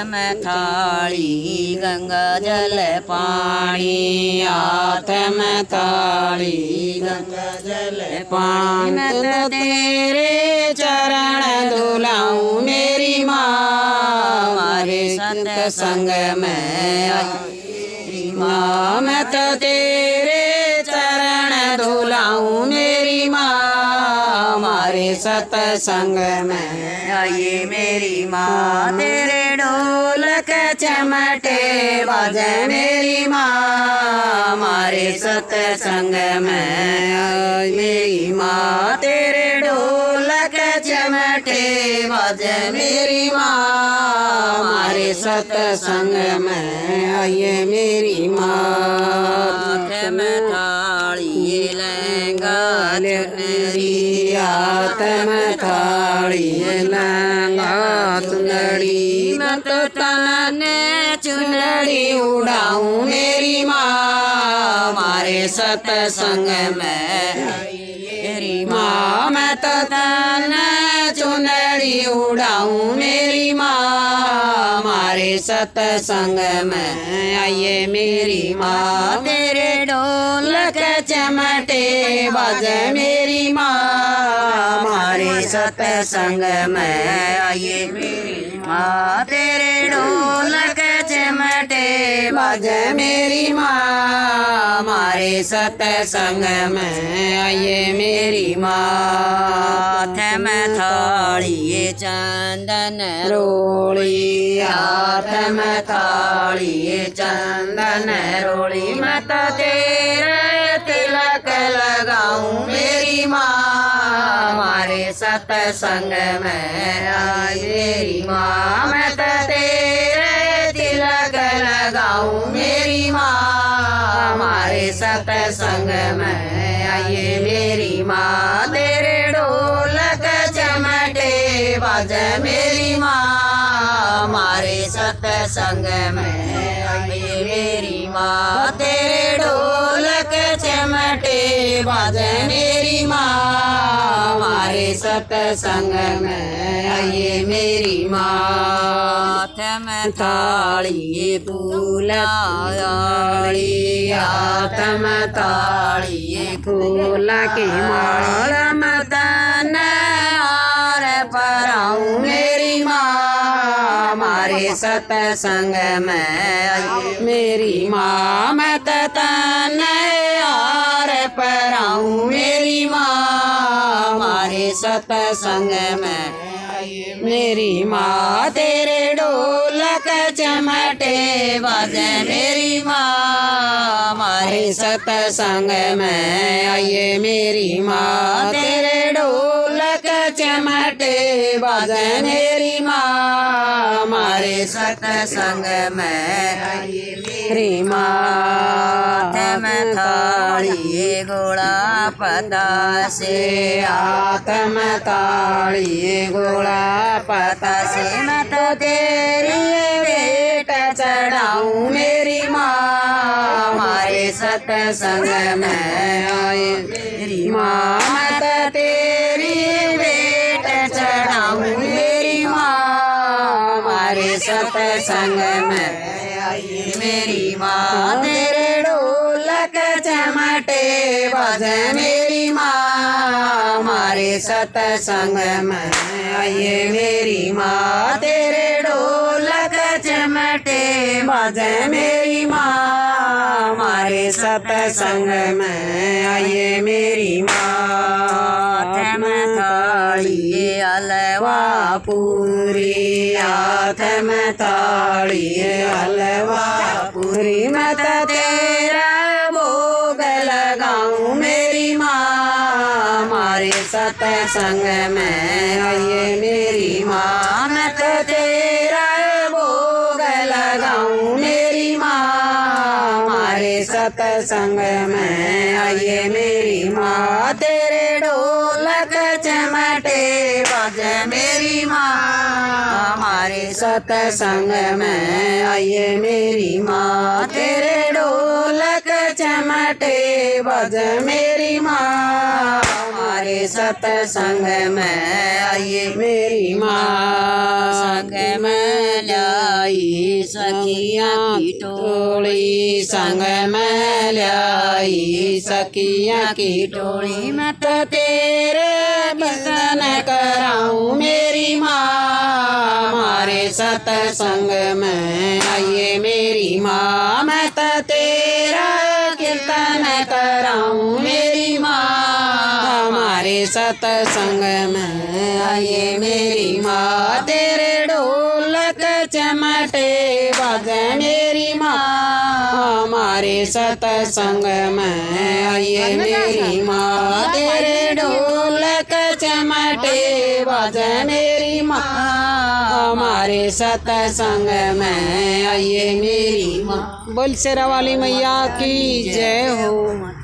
में थाली गंगा जल पानी, हाथ में थाली गंगा जल पानी। मैं तो तेरे चरण धुलाऊं मेरी माँ, मारे सत्संग में आई माँ। मैं तो तेरे चरण धुलाऊं मेरी माँ, मारे सत्संग में आई मेरी माँ। तेरे ढोलक चमटे बाजे मेरी माँ, मारे सत्संग में आई मेरी माँ। तेरे ढोलक चमटे बाजे मेरी माँ, मारे सत्संग में आई मेरी माँ। में थाली लहंगा चुनरी, हाथ में थाली लहंगा चुनरी। मैं तो तन चुनरी उड़ाऊं मेरी माँ, मारे सत्संग में मेरी माँ। मैं तो तन चुनरी उड़ाऊं मेरी माँ, मारे सत्संग में आइए मेरी माँ। तेरे ढोलक चमटे बाजे मेरी माँ, मारे सत्संग में आइए मेरी माँ। तेरे ढोलक चमटे बाजे मेरी माँ, मारे सत्संग में आइए मेरी माँ। हाथ में थाली चंदन रोली, हाथ में थाली चंदन रोली। मैं तो तेरे तिलक लगाऊं मेरी माँ, मारे सत्संग में आई मेरी माँ। मैं तो तेरे तिलक लगाऊं मेरी माँ, मारे सत्संग में आइए मेरी माँ। तेरे ढोलक चमटे बाजे मेरी माँ, मारे सत्संग में आइए मेरी माँ। तेरे ढोलक चमटे बाजे मेरी माँ, मारे सत्संग में आइए मेरी माँ। हाथ में थाली फूलाड़ी, हाथ में थाली फूला की माला। मैं तन हार पराऊं मेरी माँ, मारे सत्संग में आई मेरी माँ। मैं तन हार पराऊं मेरी माँ, मारे सत्संग में मेरी माँ। तेरे ढोलक चमटे बाजे मेरी माँ, मारे सत्संग में आइए मेरी माँ। तेरे ढोलक चमटे बाजे मेरी माँ, मारे सत्संग में आइए मेरी माँ। हाथ में थाली गोला पता से, हाथ में थाली गोला पता से। मैं तो तेरी भेंट चढ़ाऊं मेरी माँ, मारे सत्संग में आए मेरी माँ। मैं तो तेरी भेंट चढ़ाऊं मेरी माँ, मारे सत्संग में आई मेरी माँ। तेरे ढोलक चमटे बाजे मेरी माँ, मारे सत्संग में आइए मेरी माँ। तेरे ढोलक चमटे बाजे मेरी माँ, मारे सत्संग में आइए मेरी माँ। हाथ में थाली हलवा पूरी, हाथ में थाली हलवा पूरी। मैं तो तेरा भोग लगाऊं मेरी माँ, मारे सत्संग में आइए मेरी माँ। मैं तो तेरा भोग लगाऊं मेरी माँ, मारे सत्संग में आइए मेरी माँ। तेरे ढोलक चमटे बाजे मेरी माँ, मारे सत्संग में आइए मेरी माँ। तेरे ढोलक चमटे बाजे मेरी माँ, मारे सत्संग में आइए मेरी माँ। संग में लाई लाई सखियाँ की टोली संग में लाई सखियाँ की टोली मैं तो तेरे बदन कराऊं मेरी माँ मारे सत्संग में आइए मेरी माँ मैं तो तेरा कीर्तन कराऊं मेरी माँ हमारे सत्संग में आइए मेरी माँ तेरे ढोलक चमटे बाजे मेरी माँ हमारे सत्संग में आइए मेरी माँ तेरे ढोलक चमटे बाजे मेरी माँ हमारे सत्संग में आइए मेरी माँ। बोल शेरा वाली मैया की जय हो।